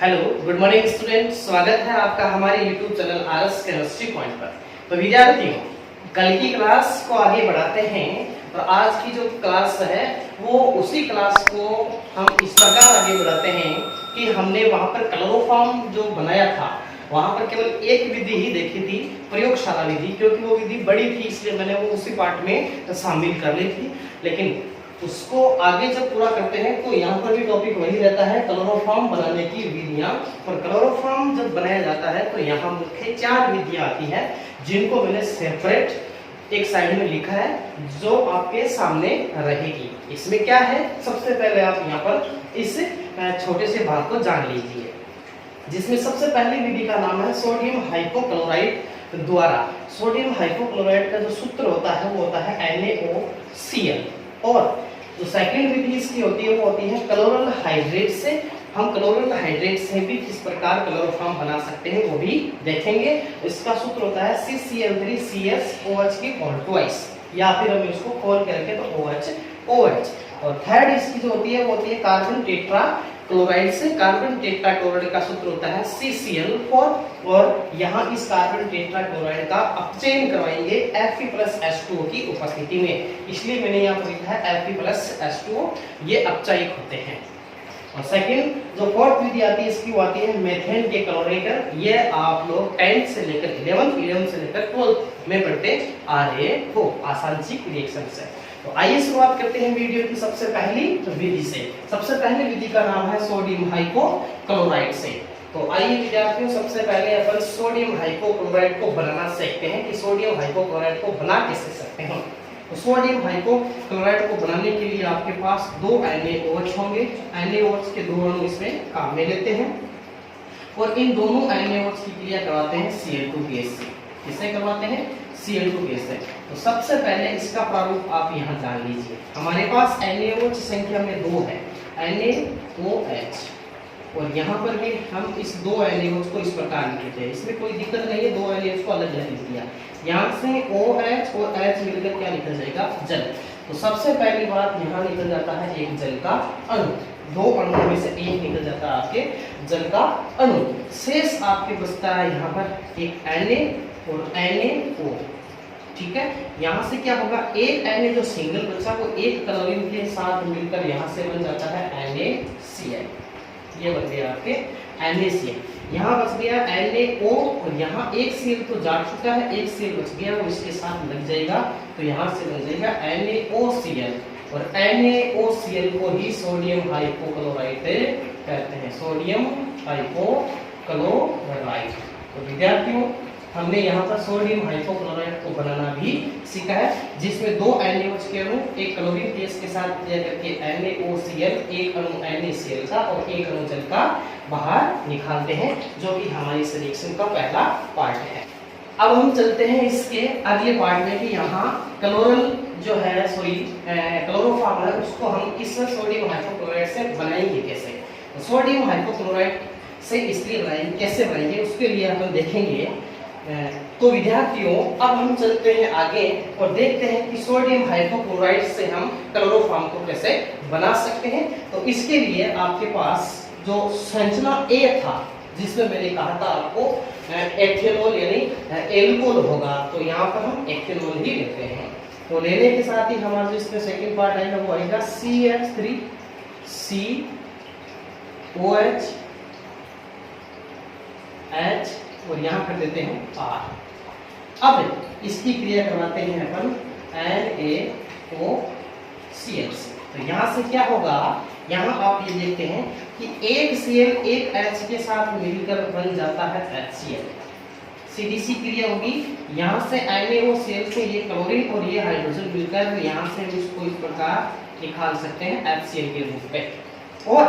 Hello, good morning student. स्वागत है आपका हमारे YouTube channel RS chemistry point पर। तो विद्यार्थियों, कल की क्लास को आगे बढ़ाते हैं और आज की जो क्लास है वो उसी क्लास को हम इस प्रकार आगे बढ़ाते हैं कि हमने वहां पर क्लोरोफॉर्म जो बनाया था वहां पर केवल एक विधि ही देखी थी, प्रयोगशाला विधि, क्योंकि वो विधि बड़ी थी इसलिए मैंने वो उसी पार्ट में शामिल कर ली थी। लेकिन उसको आगे जब पूरा करते हैं तो यहाँ पर भी टॉपिक वही रहता है, क्लोरोफॉर्म बनाने की विधियां। और क्लोरोफॉर्म जब बनाया जाता है तो यहाँ मुख्य 4 विधियां आती है जिनको मैंने सेपरेट एक साइड में लिखा है जो आपके सामने रहेगी। इसमें क्या है, सबसे पहले आप यहाँ पर इस छोटे से भाग को जान लीजिए, जिसमें सबसे पहली विधि का नाम है सोडियम हाइपोक्लोराइड द्वारा। सोडियम हाइपोक्लोराइड का जो सूत्र होता है वो होता है NaOCl। और जो सेकंड विधि इसकी होती है वो होती है क्लोरल हाइड्रेट से। हम क्लोरल हाइड्रेट से भी किस प्रकार क्लोरोफॉर्म बना सकते हैं वो भी देखेंगे। इसका सूत्र होता है CCl3CSOH की होल ट्वाइस, या फिर हम इसको खोल करके तो OH। और थर्ड इसकी जो होती है वो होती है कार्बन टेट्रा क्लोराइड से। कार्बन टेट्रा क्लोराइड का सूत्र होता है CCl4। और यहाँ इस कार्बन टेट्रा क्लोराइड का अपचयन करवाएंगे Fe+H2O की उपस्थिति में, इसलिए मैंने यहाँ पर लिखा है Fe+H2O, ये अपचयिक होते हैं। और सेकंड जो फोर्थ विधि आती है इसकी वो आती है मेथेन के क्लोरीनेटर। ये आप लोग 10th से लेकर 11th से लेकर 12th में पढ़ते आ रहे हो आसांशिक रिएक्शन से। तो आइए शुरुआत करते हैं वीडियो की सबसे पहली विधि से। सबसे पहली विधि का नाम है सोडियम हाइपोक्लोराइड से। तो आइए विद्यार्थियों, सबसे पहले अपन सोडियम हाइपोक्लोराइड को बनाना सीखते हैं कि सोडियम हाइपोक्लोराइड को बना कैसे सकते हैं। तो सोडियम हाइपोक्लोराइड को बनाने के लिए आपके पास 2 NaOH होंगे। NaOH के 2 अणु इसमें काम में लेते हैं और इन दोनों NaOH की क्रिया करवाते हैं Cl2 गैस से। किससे करवाते हैं? Cl2 गैस से। तो सबसे पहले इसका प्रारूप आप यहाँ जान लीजिए। हमारे पास NaOH संख्या में 2 है, NaOH, और यहाँ पर भी हम इस 2 NaOH को इस प्रकार लिखते हैं। इसमें कोई दिक्कत नहीं है, 2 NaOH को अलग अलग लिख दिया। यहाँ से OH और H मिलकर क्या निकल जाएगा? जल। तो सबसे पहली बात यहाँ निकल जाता है एक जल का अणु। 2 अणुओं में से एक निकल जाता है आपके जल का अणु। शेष आपके बचता है यहाँ पर एक Na और NaO। ठीक है, यहाँ से क्या होगा, एक Na जो सिंगल बचा वो एक क्लोरीन के साथ मिलकर यहाँ से बन जाता है NaCl। ये बन गया आपके NaCl। यहाँ बच गया NaO और यहाँ एक Cl तो जा चुका है, एक Cl बच गया वो इसके साथ लग जाएगा, तो यहाँ से बन जाएगा NaOCl। और NaOCl को ही सोडियम हाइपोक्लोराइड कहते हैं, सोडियम हाइपोक्लोराइड। तो विद्यार्थियों, हमने यहाँ पर सोडियम हाइपोक्लोराइड को बनाना भी सीखा है, जिसमें 2 NaOH के अणु एक क्लोरीन गैस के साथ क्रिया करके NaOCl, एक अणु NaCl का और एक अणु जल का बाहर निकालते हैं, जो कि हमारी इस रिएक्शन का पहला पार्ट है। अब हम चलते हैं इसके अगले पार्ट में कि यहाँ क्लोरल जो है क्लोरोफॉर्म है उसको हम इस सोडियम हाइपोक्लोराइड से बनाएंगे कैसे। तो सोडियम हाइपोक्लोराइड से इसलिए बनाएंगे, कैसे बनाएंगे उसके लिए हम देखेंगे। तो विद्यार्थियों, अब हम चलते हैं आगे और देखते हैं कि सोडियम हाइपोक्लोराइड से हम क्लोरोफॉर्म को कैसे बना सकते हैं। तो इसके लिए आपके पास जो संरचना A था, जिसमें मैंने कहा था आपको एथेनॉल यानी एल्कोहल होगा, तो यहाँ पर हम एथेनॉल ही लेते हैं। तो लेने के साथ ही हमारा जो इसमें सेकंड पार्ट आएगा वो आएगा CH3 COH H और यहाँ कर देते हैं R। अब इसकी क्रिया करवाते हैं अपन NaOCl से। तो यहाँ से क्या होगा, यहाँ आप ये देखते हैं कि एक Cl एक H के साथ मिलकर बन जाता है HCl। सीधी सी क्रिया होगी, यहाँ से NaOCl से ये क्लोरीन और ये हाइड्रोजन मिलकर यहाँ से हम इसको इस प्रकार निकाल सकते हैं HCl के रूप में। और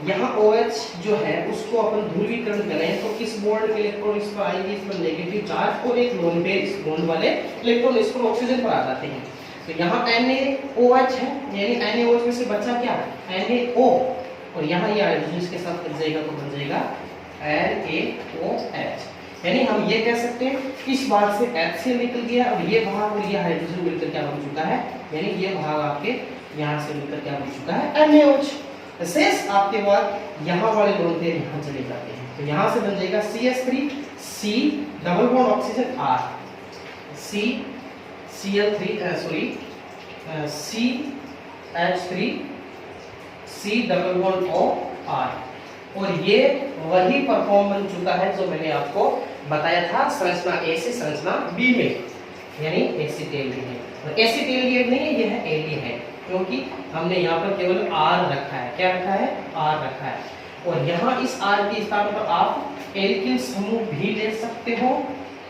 यहाँ OH जो है उसको अपन ध्रुवीकरण करें तो किस बॉन्ड के इलेक्ट्रॉन इस पर आएंगे, इस पर नेगेटिव चार्ज, और एक लोन पेयर इस बॉन्ड वाले इलेक्ट्रॉन इस पर ऑक्सीजन पर आ जाते हैं। तो यहाँ NaOH है, यानी NaOH में से बचा क्या, NaO, और यहाँ ये हाइड्रोजन इसके साथ लग जाएगा तो बन जाएगा NaOH। यानी हम ये कह सकते हैं इस भाग से HCl निकल गया और ये भाग और ये हाइड्रोजन मिलकर क्या बन चुका है, यानी ये भाग आपके यहाँ से मिलकर क्या बन चुका है NaOH। शेष आपके बाद यहाँ वाले लोन पेयर यहाँ चले जाते हैं, तो यहाँ से बन जाएगा CH3 C double bond oxygen R C Cl3 sorry CH3 C double bond O R, और ये वही परफॉर्म बन चुका है जो मैंने आपको बताया था संरचना ए से संरचना बी में, यानी एसिटेल्डिहाइड है। और एसिटेल्डिहाइड नहीं है, ये है एल्डिहाइड, क्योंकि हमने यहाँ पर केवल R रखा है। क्या रखा है? R रखा है। और यहाँ इस R के स्थान पर आप एल्किल समूह भी ले सकते हो,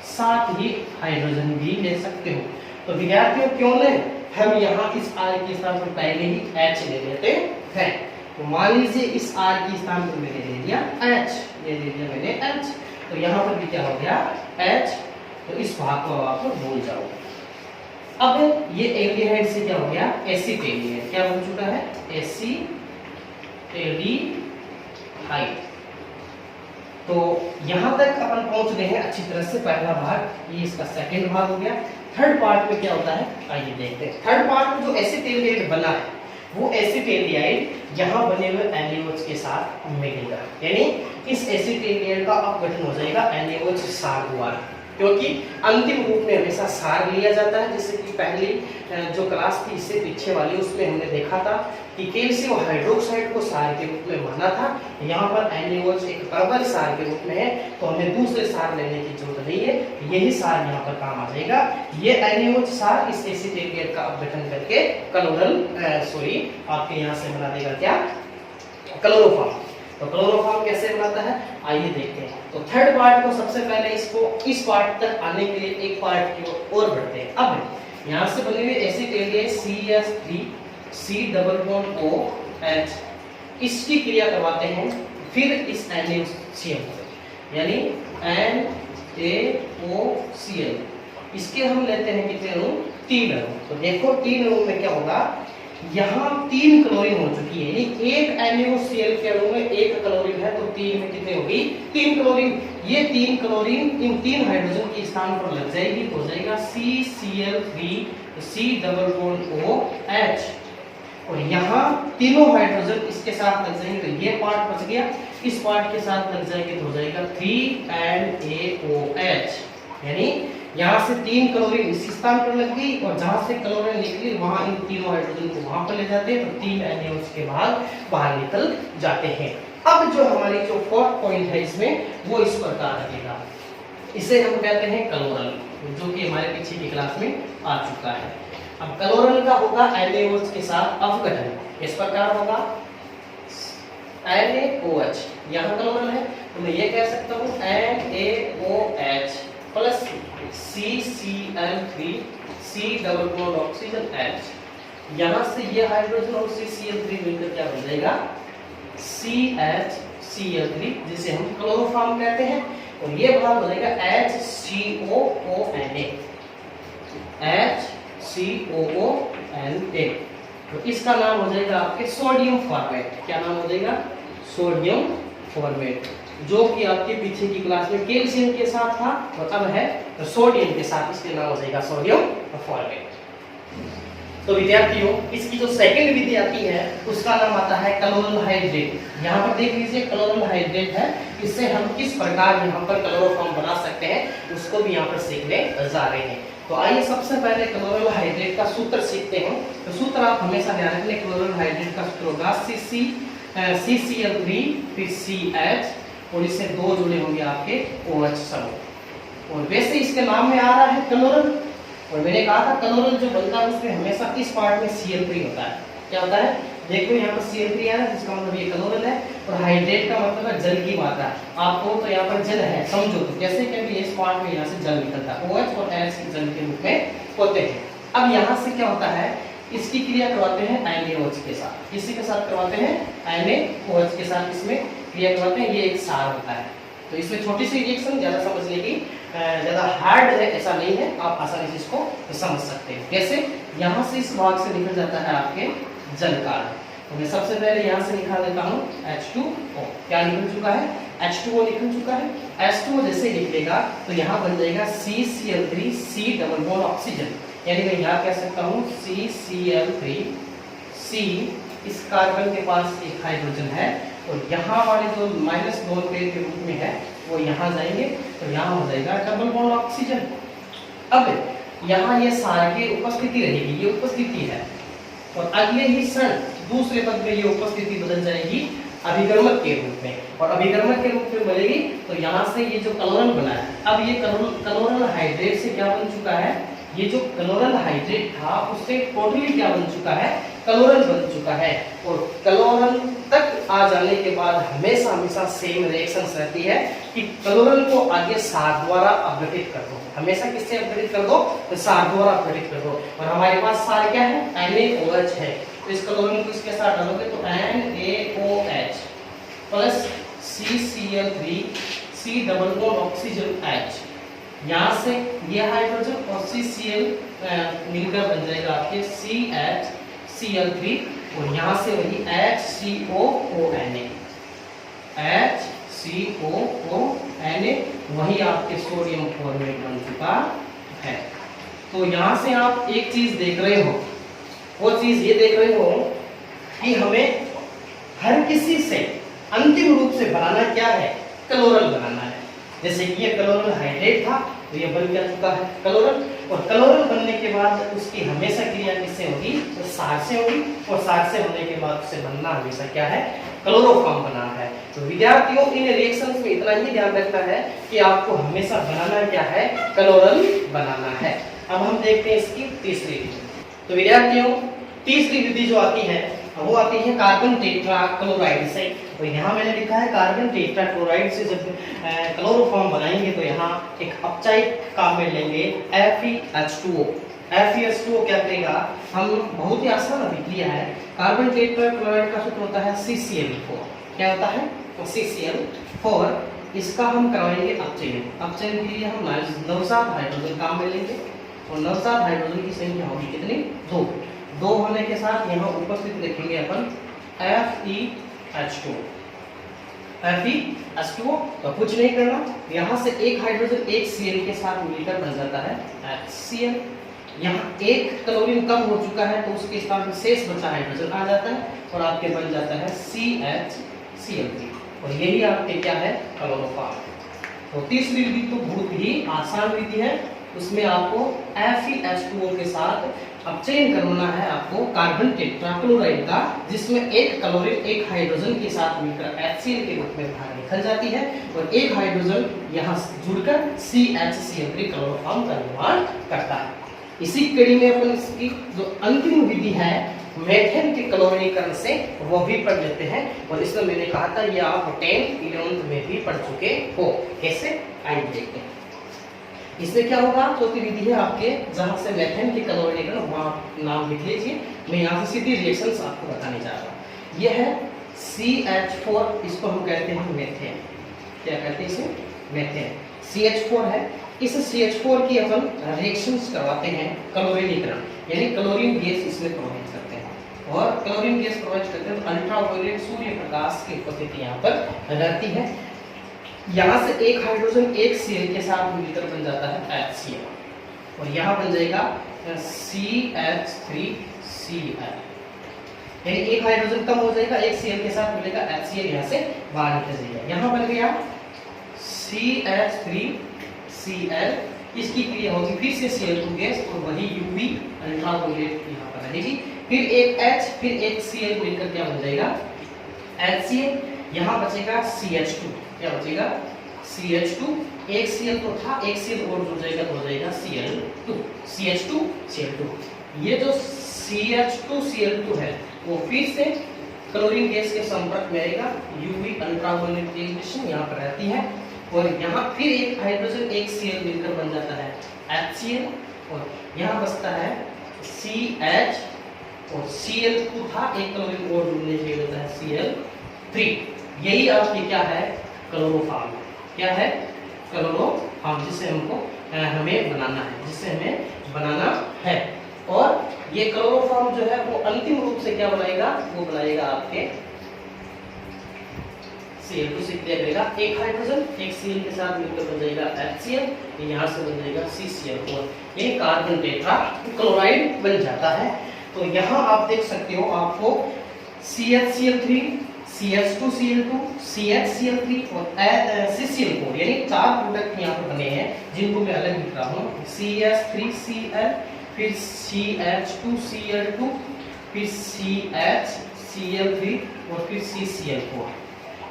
साथ ही हाइड्रोजन भी ले सकते हो। तो विद्यार्थियों क्यों ले? हम यहाँ इस R के स्थान पर पहले ही H ले लेते हैं। तो मान लीजिए इस R के स्थान पर मैंने ले लिया H, ये ले लिया मैंने H, तो यहाँ पर भी क्या हो गया? H। तो इस भाग को आप भूल जाओ। अब ये एल्डिहाइड से क्या हो गया? एसिटेल्डिहाइड। क्या बन चुका है? एसिटेल्डिहाइड। तो यहाँ तक अपन पहुंच गए हैं अच्छी तरह से। पहला भाग, ये इसका सेकंड भाग हो गया। थर्ड पार्ट में क्या होता है, आइए देखते हैं। थर्ड पार्ट में जो एसिटेल्डिहाइड बना है, वो एसिटेल्डिहाइड यहाँ बने हुए NaOH के साथ मिलेगा, यानी इस एसिटेल्डिहाइड का अपघटन हो जाएगा NaOH सार द्वारा, क्योंकि अंतिम रूप में हमेशा सार लिया जाता है। जैसे कि पहली जो क्लास थी इससे पीछे वाली, उसमें हमने देखा था कि कैल्शियम हाइड्रोक्साइड को सार के रूप में माना था। यहाँ पर NaOH एक प्रबल सार के रूप में है, तो हमें दूसरे सार लेने की जरूरत नहीं है, यही सार यहाँ पर काम आ जाएगा। ये NaOH सार इस एसिटेल्डिहाइड का अपघटन करके आपके यहाँ से बना देगा क्या? क्लोरोफॉर्म। तो क्लोरोफॉर्म कैसे बनाता है, आइए देखते हैं। तो थर्ड पार्ट को सबसे पहले इसको इस पार्ट तक आने के लिए एक पार्ट की ओर बढ़ते हैं। अब यहाँ से बने हुए acetaldehyde CH3 C double bond OH, इसकी क्रिया करवाते हैं, फिर इस NaCl, यानी NaOCl, इसके हम लेते हैं कितने अणु? 3 अणु। तो देखो 3 अणु में क्या होगा, यहाँ 3 क्लोरीन हो चुकी है, यानी एक NaOCl के अणु में 1 क्लोरीन है, तो 3 में कितने होगी? 3 क्लोरीन। ये 3 क्लोरीन इन 3 हाइड्रोजन के स्थान पर लग जाएगी, हो जाएगा CCl3 C double bond OH, और यहाँ तीनों हाइड्रोजन इसके साथ लग जाएंगे, तो ये पार्ट बच गया, इस पार्ट के साथ लग जाएंगे तो हो जाएगा 3NaOH, यानी यहाँ से 3 क्लोरीन इस स्थान पर लग गई, और जहां से क्लोरीन निकली वहां इन तीनों हाइड्रोजन को वहां पर ले जाते हैं, तो 3 NaOH के बाद बाहर निकल जाते हैं। अब जो हमारी जो फोर्थ पॉइंट है इसमें, वो इस प्रकार लगेगा, इसे हम कहते हैं क्लोरल, जो कि हमारे पीछे की क्लास में आ चुका है। अब क्लोरल का होगा NaOH के साथ अपघटन, इस प्रकार होगा NaOH, यहाँ क्लोरल है, तो मैं ये कह सकता हूँ NaOH plus CCl3 C double bond oxygen H, यहाँ से ये हाइड्रोजन और CCl3 मिलकर क्या बन जाएगा? CHCl3, जिसे हम क्लोरोफॉर्म कहते हैं, और ये भाग हो जाएगा HCOONA, HCOONA, तो इसका नाम हो जाएगा आपके सोडियम फॉर्मेट। क्या नाम हो जाएगा? सोडियम फॉर्मेट, जो कि आपके पीछे की क्लास में कैल्शियम के साथ था, और अब है तो सोडियम के साथ, इसके नाम हो जाएगा सोडियम फॉर्मेट। तो विद्यार्थियों, इसकी जो सेकंड विधि आती है उसका नाम आता है क्लोरल हाइड्रेट। यहाँ पर देख लीजिए क्लोरल हाइड्रेट है, इससे हम किस प्रकार यहाँ पर क्लोरोफॉर्म बना सकते हैं उसको भी यहाँ पर सीखने जा रहे हैं। तो आइए सबसे पहले क्लोरल हाइड्रेट का सूत्र सीखते हैं। तो सूत्र आप हमेशा ध्यान रखें, क्लोरल हाइड्रेट का सूत्र होगा CCl3 फिर CH, और इससे 2 जुड़े होंगे आपके OH समूह, और वैसे इसके नाम में आ रहा है क्लोरल, और मैंने कहा था क्लोरल जो बनता है उसमें हमेशा इस पार्ट में Cl3 होता है। क्या होता है? देखो यहाँ पर Cl3 है, जिसका मतलब ये क्लोरल है, और हाइड्रेट का मतलब है जल की मात्रा। आपको तो यहाँ पर जल है समझो, तो जैसे कि इस पार्ट में यहाँ से जल निकलता है, OH और H जल के रूप में होते हैं। अब यहाँ से क्या होता है, इसकी क्रिया करवाते हैं NaOH के साथ। किसी के साथ करवाते हैं? NaOH के साथ इसमें क्रिया करवाते हैं। ये एक सार होता है, तो इसमें छोटी सी रिएक्शन, ज्यादा समझने की ज्यादा हार्ड है ऐसा नहीं है, आप आसानी से इसको समझ सकते हैं। कैसे? यहाँ से इस भाग से निकल जाता है आपके जल का, तो मैं सबसे पहले यहाँ से निकाल देता हूँ H2O। क्या निकल चुका है? H2O निकल चुका है। H2O जैसे निकलेगा तो यहाँ बन जाएगा CCl3 C double bond oxygen, यानी मैं यहाँ कह सकता हूँ CCl3 C इस कार्बन के पास एक हाइड्रोजन है और यहाँ वाले जो माइनस लोन पेयर के रूप में है वो यहाँ जाएंगे, तो यहाँ हो जाएगा डबल बॉन्ड ऑक्सीजन। अब यहाँ ये सार की उपस्थिति रहेगी, ये उपस्थिति है, और अगले ही क्षण दूसरे पद में ये उपस्थिति बदल जाएगी अभिकर्मक के रूप में, और अभिकर्मक के रूप में बनेगी तो यहाँ से ये जो कलोरल बना है, अब ये कलोरल हाइड्रेट से क्या बन चुका है, ये जो कलोरल हाइड्रेट था उससे टोटली क्या बन चुका है, कलोरल बन चुका है। और कलोरल तक आ जाने के बाद हमेशा हमेशा सेम रिएक्शंस रहती है कि कलोरल को आगे सार द्वारा अपघटित कर दो, हमेशा किससे अपघटित कर दो, तो सार द्वारा अपघटित कर दो। और हमारे पास सार क्या है, NaOH है, तो इस कलोरल को इसके साथ डालोगे तो NaOH plus CCl3 C double bond oxygen H, यहाँ से ये हाइड्रोजन और CCl मिलकर बन जाएगा आपके CHCl3, और यहाँ से वही HCOONA, HCOONA वही आपके सोडियम फॉर्मेट बन चुका है। तो यहाँ से आप एक चीज देख रहे हो, वो चीज ये देख रहे हो कि हमें हर किसी से अंतिम रूप से बनाना क्या है, कलोरल बनाना है। जैसे कि ये कलोरल हाइड्रेट था तो ये बन जा चुका है कलोरल, और कलोरल बनने के बाद उसकी हमेशा क्रिया किससे होगी, तो सार से होगी, और सार से होने के बाद उससे बनना हमेशा क्या है, क्लोरोफॉर्म बना है। तो विद्यार्थियों इन रिएक्शंस में इतना ही ध्यान रखना है कि आपको हमेशा बनाना क्या है, कलोरल बनाना है। अब हम देखते हैं इसकी तीसरी विधि। तो विद्यार्थियों तीसरी विधि जो आती है वो आती है कार्बन टेट्राक्लोराइड से। तो यहाँ मैंने लिखा है कार्बन टेट्राक्लोराइड से जब क्लोरोफॉर्म बनाएंगे तो यहाँ एक अपचायिक काम में लेंगे FeH2O। FeH2O क्या करेगा, हम बहुत ही आसान अभिक्रिया है, कार्बन टेट्राक्लोराइड का सूत्र होता है CCl4, क्या होता है, तो CCl4, इसका हम करवाएंगे अपचयन। अपचयन के लिए हम नवजात हाइड्रोजन काम में लेंगे, और नवजात हाइड्रोजन की संख्या होगी कितनी, 2 होने के साथ यहाँ उपस्थित लिखेंगे अपन FeH2O। FeH2O तो कुछ नहीं करना, यहाँ से एक हाइड्रोजन एक Cl के साथ मिलकर बन जाता है HCl। यहाँ एक क्लोरीन कम हो चुका है तो उसके स्थान पर शेष बचा हाइड्रोजन आ जाता है और आपके बन जाता है CHCl3, और यही आपके क्या है, क्लोरोफॉर्म। तो तीसरी विधि तो बहुत ही आसान विधि है, उसमें आपको FeH2O के साथ अपचयन करना है आपको कार्बन टेट्राक्लोराइड का, जिसमें एक क्लोरीन एक हाइड्रोजन के साथ मिलकर HCl के रूप में बाहर निकल जाती है, और एक हाइड्रोजन यहाँ जुड़कर CHCl3 क्लोरोफॉर्म का निर्माण करता है। इसी कड़ी में अपन इसकी जो अंतिम विधि है मेथेन के क्लोरीनीकरण से वो भी पढ़ लेते हैं, और इसमें मैंने कहा था ये आप 10th 11th में भी पढ़ चुके हो। कैसे, आइए देखते हैं। इसमें क्या होगा, चौथी विधि है आपके जहां से मेथेन के क्लोरीनीकरण, वहां नाम लिख लीजिए, मैं यहाँ से सीधी रिएक्शंस आपको बताने जा रहा हूँ। यह है CH4, इसको हम कहते हैं मेथेन। क्या कहते हैं इसे, मेथेन। CH4 है, इस CH4 की अपन रिएक्शंस करवाते हैं क्लोरीनीकरण, यानी क्लोरीन गैस इसमें प्रोवाइड करते हैं, और क्लोरीन गैस प्रोवाइड करते हैं तो अल्ट्रावायलेट सूर्य प्रकाश की उपस्थिति यहाँ पर रहती है। यहाँ से एक हाइड्रोजन एक Cl के साथ मिलकर बन जाता है HCl, और यहाँ बन जाएगा CH3Cl, यानी एक हाइड्रोजन कम हो जाएगा, एक Cl के साथ मिलेगा HCl, यहाँ से बाहर निकल जाएगा। यहाँ बन गया CH3Cl, इसकी क्रिया होगी फिर से Cl2 गैस, और वही UV अल्ट्रावायलेट यहाँ पर रहेगी, फिर एक H फिर एक Cl मिलकर क्या बन जाएगा HCl, यहाँ बचेगा CH2, क्या बचेगा CH2, एक Cl तो था, एक Cl और जुड़ जाएगा तो हो जाएगा Cl2, CH2Cl2। ये जो CH2Cl2 है वो फिर से क्लोरीन गैस के संपर्क में आएगा, UV अल्ट्रावायलेट रेडिएशन यहाँ पर रहती है, और यहाँ फिर एक हाइड्रोजन एक Cl मिलकर बन जाता है HCl, और यहाँ बचता है CH, और Cl2 था, एक क्लोरीन और जुड़ने के लिए होता है Cl3। यही आपकी क्या है, क्लोरोफॉर्म। क्या है, क्लोरोफॉर्म, जिसे हमको हमें बनाना है, जिसे हमें बनाना है। और ये क्लोरोफॉर्म जो है वो अंतिम रूप से क्या बनाएगा, वो बनाएगा आपके Cl2 से क्रिया करेगा, एक हाइड्रोजन एक Cl के साथ मिलकर बन जाएगा HCl, यहाँ से बन जाएगा CCl4, ये कार्बन टेट्राक्लोराइड बन जाता है। तो यहाँ आप देख सकते हो, आपको CHCl3, CH2Cl2, CHCl3 और CCl4, यानी 4 प्रोडक्ट यहाँ पर बने हैं जिनको मैं अलग लिख रहा हूँ। CH3Cl, फिर CH2Cl2, फिर CHCl3 और फिर CCl4।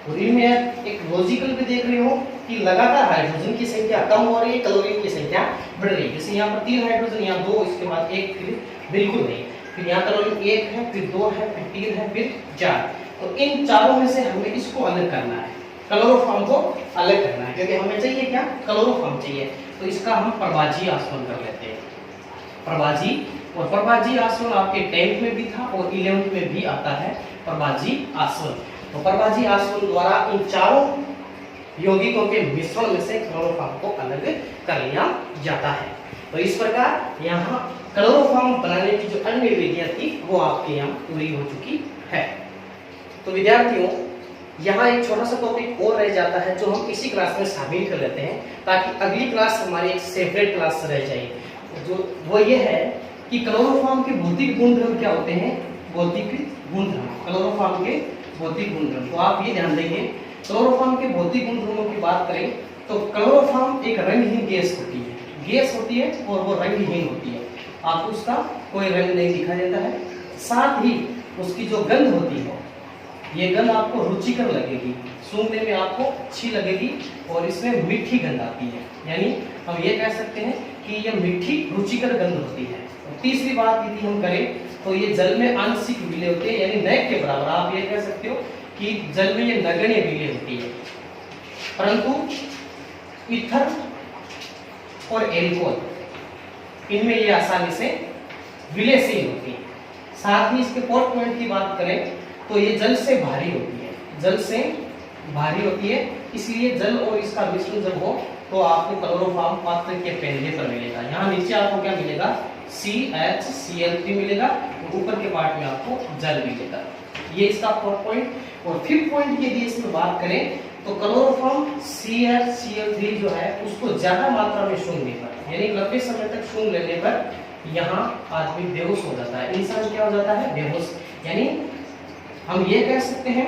और इनमें एक लॉजिकल भी देख रहे हो कि लगातार हाइड्रोजन की संख्या कम हो रही है, क्लोरीन की संख्या बढ़ रही है। जैसे यहाँ पर 3 हाइड्रोजन, यहाँ 2, इसके बाद 1, फिर बिल्कुल नहीं, फिर यहाँ क्लोरीन 1 है, फिर 2 है, फिर 3 है, फिर 4। तो इन चारों में से हमें इसको अलग करना है, क्लोरोफॉर्म को अलग करना है, क्योंकि हमें चाहिए क्या, क्लोरोफॉर्म चाहिए। तो इसका हम प्रभाजी आसवन कर लेते हैं, प्रभाजी। और प्रभाजी आसवन आपके 10th में भी था और 11th में भी आता है प्रभाजी आसवन। तो प्रभाजी आसवन द्वारा इन चारों यौगिकों के मिश्रण में से क्लोरोफॉर्म को अलग कर लिया जाता है। तो इस प्रकार यहाँ क्लोरोफॉर्म बनाने की जो अन्य विधियां थी वो आपके यहाँ पूरी हो चुकी है। तो विद्यार्थियों, यहाँ एक छोटा सा टॉपिक और रह जाता है जो हम इसी क्लास में शामिल कर लेते हैं, ताकि अगली क्लास हमारी एक सेपरेट क्लास रह जाए। जो वो ये है कि क्लोरोफॉर्म के भौतिक गुणधर्म क्या होते हैं, भौतिक गुणधर्म, क्लोरोफॉर्म के भौतिक गुणधर्म। तो आप ये ध्यान देंगे, क्लोरोफॉर्म के भौतिक गुणधर्मों की बात करें तो क्लोरोफॉर्म एक रंगहीन गैस होती है, गैस होती है और वो रंगहीन होती है, आपको उसका कोई रंग नहीं दिखाई देता है। साथ ही उसकी जो गंध होती है, ये गंध आपको रुचिकर लगेगी, सूंघने में आपको अच्छी लगेगी और इसमें मीठी गंध आती है, यानी हम ये कह सकते हैं कि ये मीठी रुचिकर गंध होती है। और तीसरी बात यदि हम करें तो ये जल में आंशिक विलय होते हैं, यानी नय के बराबर। आप ये कह सकते हो कि जल में ये नगण्य विलय होती है, परंतु ईथर और एल्कोहल इनमें ये आसानी से विलयशील होती है। साथ ही इसके पॉट पॉइंट की बात करें तो ये जल से भारी होती है, जल से भारी होती है, इसलिए जल और इसका मिश्रण जब हो तो आपको क्लोरोफॉर्म पात्र के पहले पर मिलेगा। यहाँ नीचे आपको क्या मिलेगा, CHCl3 मिलेगा और ऊपर के पार्ट में आपको जल मिलेगा। ये इसका फोर्थ पॉइंट। और फिफ्थ पॉइंट यदि इसमें बात करें तो क्लोरोफॉर्म CHCl3 जो है उसको ज्यादा मात्रा में सूंघने पर, यानी लंबे समय तक सूंघ लेने पर यहाँ आदमी बेहोश हो जाता है, इंसान क्या हो जाता है, बेहोश। यानी हम ये कह सकते हैं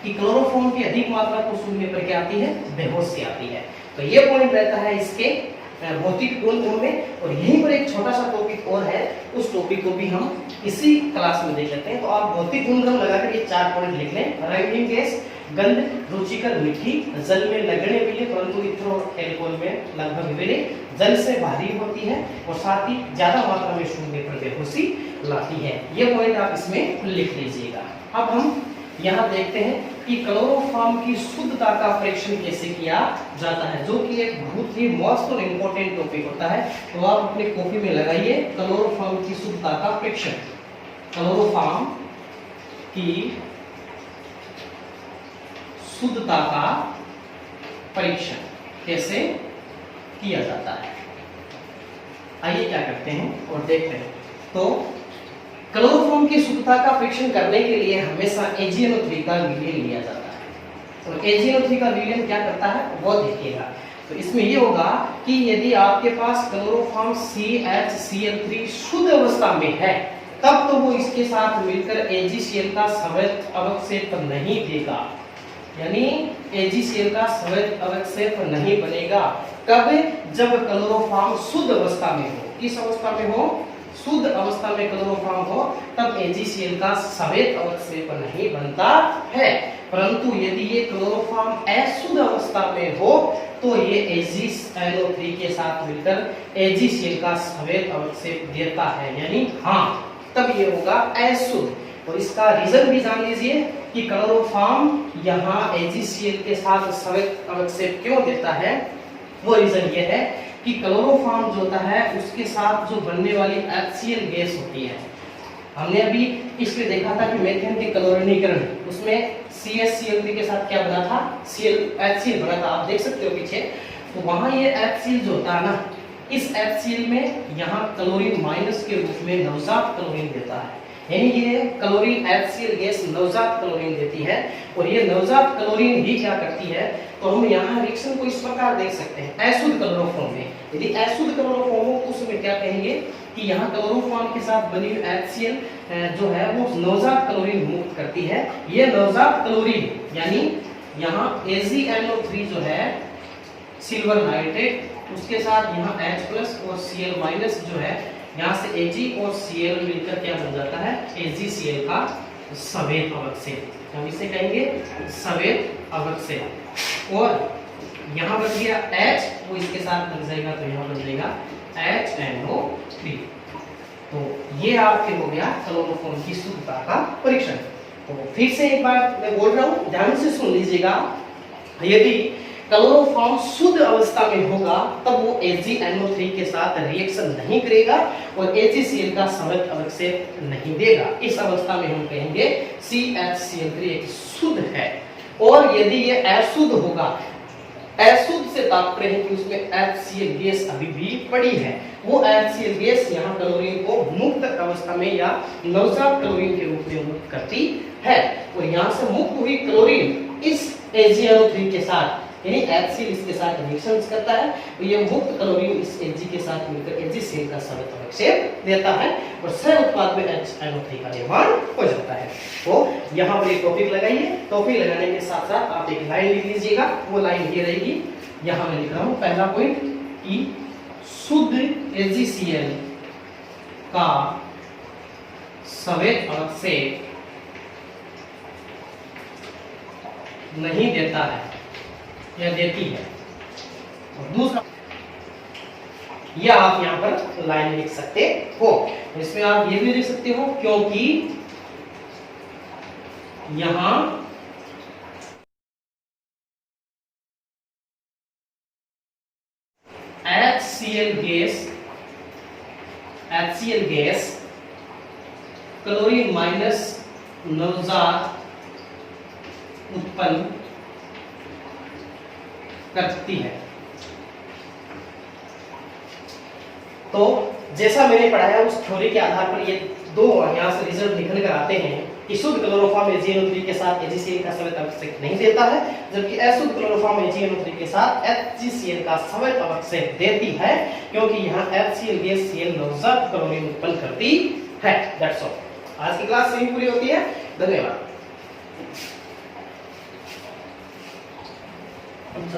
कि क्लोरोफॉर्म की अधिक मात्रा को सूंघने पर क्या आती है, बेहोशी आती है। तो ये पॉइंट रहता है इसके भौतिक गुणधर्म में। और यहीं पर एक छोटा सा टॉपिक और है, उस टॉपिक को भी हम इसी क्लास में देख लेते हैं। तो आप भौतिक गुणधर्म लगाकर ये 4 पॉइंट लिख लें। रंगीन गैस, गंध रुचिकर मीठी, जल में नगण्य विलय परंतु ईथर और एल्कोहल में लगभग विलय, जल से भारी होती है और साथ ही ज्यादा मात्रा में सूंघने पर बेहोशी लाती है। ये पॉइंट आप इसमें लिख लीजिएगा। अब हम यहाँ देखते हैं कि क्लोरोफॉर्म की शुद्धता का परीक्षण कैसे किया जाता है, जो कि एक बहुत ही मोस्ट और इम्पोर्टेंट टॉपिक होता है। तो आप अपनी कॉपी में लगाइए क्लोरोफॉर्म की शुद्धता का परीक्षण। क्लोरोफॉर्म की शुद्धता का परीक्षण कैसे किया जाता है, आइए क्या करते हैं और देखते हैं। तो क्लोरोफॉर्म की शुद्धता का परीक्षण करने के लिए हमेशा AgNO3 का विलयन लिया जाता है। तो AgNO3 का विलयन क्या करता है वो देखिएगा। तो इसमें ये होगा कि यदि आपके पास क्लोरोफॉर्म CHCl3 शुद्ध अवस्था में है तब तो वो इसके साथ मिलकर AgCl का सवैत अवक्षेप नहीं देगा, यानी AgCl का सवैत अवक्षेप नहीं बनेगा। कब? जब क्लोरोफॉर्म शुद्ध अवस्था में हो। किस अवस्था में हो? शुद्ध अवस्था में क्लोरोफॉर्म हो, तब AgCl का सवैत अवक्षेप नहीं बनता है। परंतु यदि ये क्लोरोफॉर्म अशुद्ध अवस्था में हो तो ये AgNO3 के साथ मिलकर AgCl का सवैत अवक्षेप देता है, यानी हाँ, तब ये होगा अशुद्ध। और इसका रीजन भी जान लीजिए कि क्लोरोफॉर्म यहाँ AgCl के साथ सवैत अवक्षेप क्यों देता है। वो रीजन ये है कि क्लोरोफॉर्म जो होता है उसके साथ जो बनने वाली HCl गैस होती है, हमने अभी इसमें देखा था कि मीथेन के क्लोरीनीकरण, उसमें CHCl3 के साथ क्या बना था, HCl बना था, आप देख सकते हो पीछे। तो वहां ये HCl जो होता है ना, इस HCl में यहाँ क्लोरीन माइनस के रूप में नवजात क्लोरीन देता है, यानी ये क्लोरीन HCl गैस नवजात क्लोरीन देती है। और ये नवजात क्लोरीन ही क्या करती है, तो हम यहाँ रिएक्शन को इस प्रकार देख सकते हैं। अशुद्ध क्लोरोफॉर्म में, यदि अशुद्ध क्लोरोफॉर्म हो तो उसमें क्या कहेंगे कि यहाँ क्लोरोफॉर्म के साथ बनी हुई HCl जो है वो नवजात क्लोरीन मुक्त करती है। ये नवजात क्लोरीन यानी यहाँ AgNO3 जो है सिल्वर नाइट्रेट, उसके साथ यहाँ H+ और Cl- जो है, यहाँ से Ag और Cl मिलकर क्या बन जाता है, AgCl का सवेत अवक्षेप, हम इसे कहेंगे सवेत अवक्षेप। और यहाँ बन गया H, वो इसके साथ बन जाएगा तो यहाँ बन जाएगा HNO3। तो ये आपके हो गया क्लोरोफॉर्म की शुद्धता का परीक्षण। तो फिर से एक बार मैं बोल रहा हूँ, ध्यान से सुन लीजिएगा। यदि क्लोरोफॉर्म शुद्ध अवस्था में होगा तब वो AgNO3 के साथ रिएक्शन नहीं करेगा और AgCl का सवेत अवक्षेप नहीं देगा। इस अवस्था में हम कहेंगे CHCl3 एक शुद्ध है। और यदि ये अशुद्ध होगा, अशुद्ध से तात्पर्य है कि उसमें HCl गैस अभी भी पड़ी है, वो HCl गैस यहाँ क्लोरीन को मुक्त अवस्था में या नवजात क्लोरीन के रूप में मुक्त करती है। और यहाँ से मुक्त हुई क्लोरीन इस AgNO3 के साथ यानी HCl इसके साथ रिएक्शन करता है, तो ये मुक्त क्लोरीन इस Ag के साथ मिलकर AgCl का सवेत अवक्षेप देता है और सह उत्पाद में HNO3 का निर्माण हो जाता है। तो यहाँ पर एक टॉपिक लगाइए, टॉपिक लगाने के साथ साथ आप एक लाइन लिख लीजिएगा, वो लाइन ये रहेगी, यहाँ मैं लिख रहा हूँ पहला पॉइंट कि शुद्ध AgCl का सवेत अवक्षेप नहीं देता है या देती है। और दूसरा, यह आप यहां पर लाइन लिख सकते हो। इसमें आप ये भी लिख सकते हो क्योंकि यहां HCl गैस क्लोरीन माइनस नवजात उत्पन्न करती है। तो जैसा मैंने पढ़ाया उस थ्योरी के आधार पर ये दो यहाँ से रिजल्ट निकल कर आते हैं कि शुद्ध क्लोरोफॉर्म AgNO3 के साथ AgCl का सवेत अवक्षेप नहीं देता है, जबकि अशुद्ध क्लोरोफॉर्म AgNO3 के साथ HgCl का सवेत अवक्षेप देती है, क्योंकि यहाँ HCl गैस Cl नवजात क्लोरीन उत्पन्न करती है। That's all. आज की क्लास यहीं पूरी होती है। धन्यवाद।